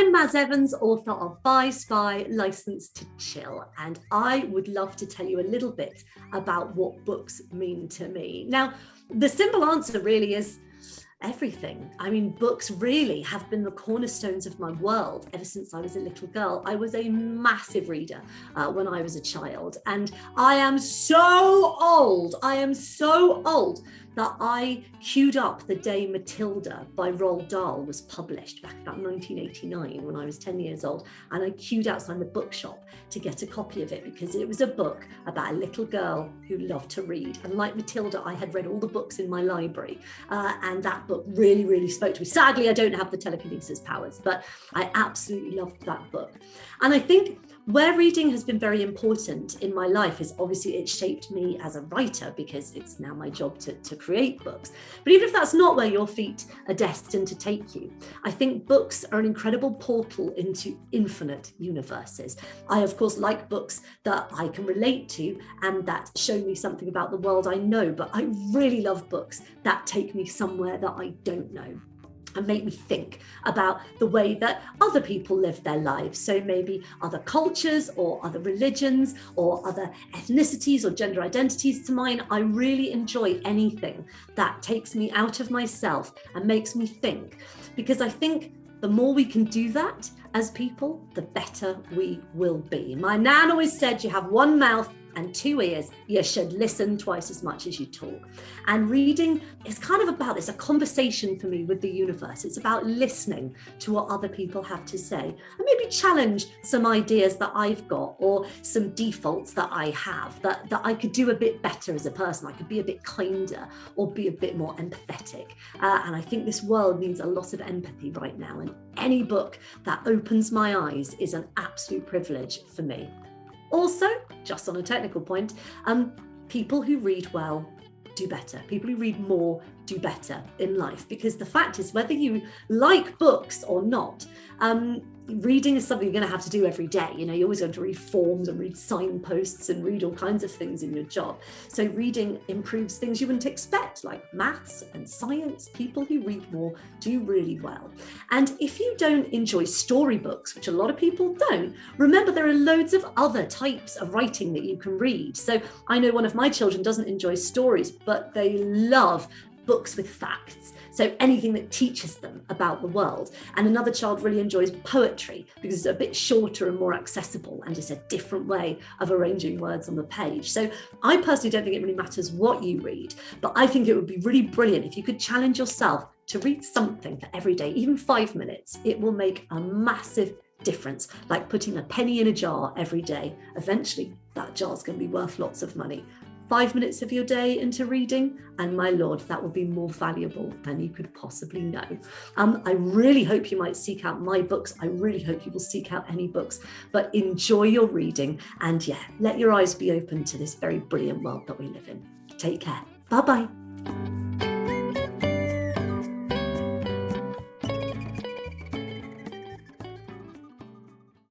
I'm Maz Evans, author of Buy Spy, License to Chill, and I would love to tell you a little bit about what books mean to me. Now, the simple answer really is everything. I mean, books really have been the cornerstones of my world ever since I was a little girl. I was a massive reader when I was a child, and I am so old that I queued up the day Matilda by Roald Dahl was published back about 1989 when I was 10 years old, and I queued outside the bookshop to get a copy of it because it was a book about a little girl who loved to read. And like Matilda, I had read all the books in my library, and that book really, really spoke to me. Sadly, I don't have the telekinesis powers, but I absolutely loved that book. And I think where reading has been very important in my life is obviously it shaped me as a writer because it's now my job to create books. But even if that's not where your feet are destined to take you, I think books are an incredible portal into infinite universes. I, of course, like books that I can relate to and that show me something about the world I know, but I really love books that take me somewhere that I don't know and make me think about the way that other people live their lives. So maybe other cultures or other religions or other ethnicities or gender identities to mine. I really enjoy anything that takes me out of myself and makes me think, because I think the more we can do that as people, the better we will be. My nan always said, you have one mouth and two ears, you should listen twice as much as you talk. And reading is kind of about this, a conversation for me with the universe. It's about listening to what other people have to say and maybe challenge some ideas that I've got or some defaults that I have that I could do a bit better as a person. I could be a bit kinder or be a bit more empathetic. And I think this world needs a lot of empathy right now. And any book that opens my eyes is an absolute privilege for me. Also, just on a technical point, people who read well do better. People who read more do better in life, because the fact is, whether you like books or not, reading is something you're going to have to do every day. You know, you're always going to read forms and read signposts and read all kinds of things in your job. So reading improves things you wouldn't expect, like maths and science. People who read more do really well. And if you don't enjoy storybooks, which a lot of people don't, remember there are loads of other types of writing that you can read. So I know one of my children doesn't enjoy stories, but they love books with facts. So anything that teaches them about the world. And another child really enjoys poetry because it's a bit shorter and more accessible and it's a different way of arranging words on the page. So I personally don't think it really matters what you read, but I think it would be really brilliant if you could challenge yourself to read something for every day, even 5 minutes. It will make a massive difference, like putting a penny in a jar every day. Eventually, that jar's going to be worth lots of money. 5 minutes of your day into reading, and my Lord, that will be more valuable than you could possibly know. I really hope you might seek out my books. I really hope you will seek out any books, but enjoy your reading and let your eyes be open to this very brilliant world that we live in. Take care. Bye-bye.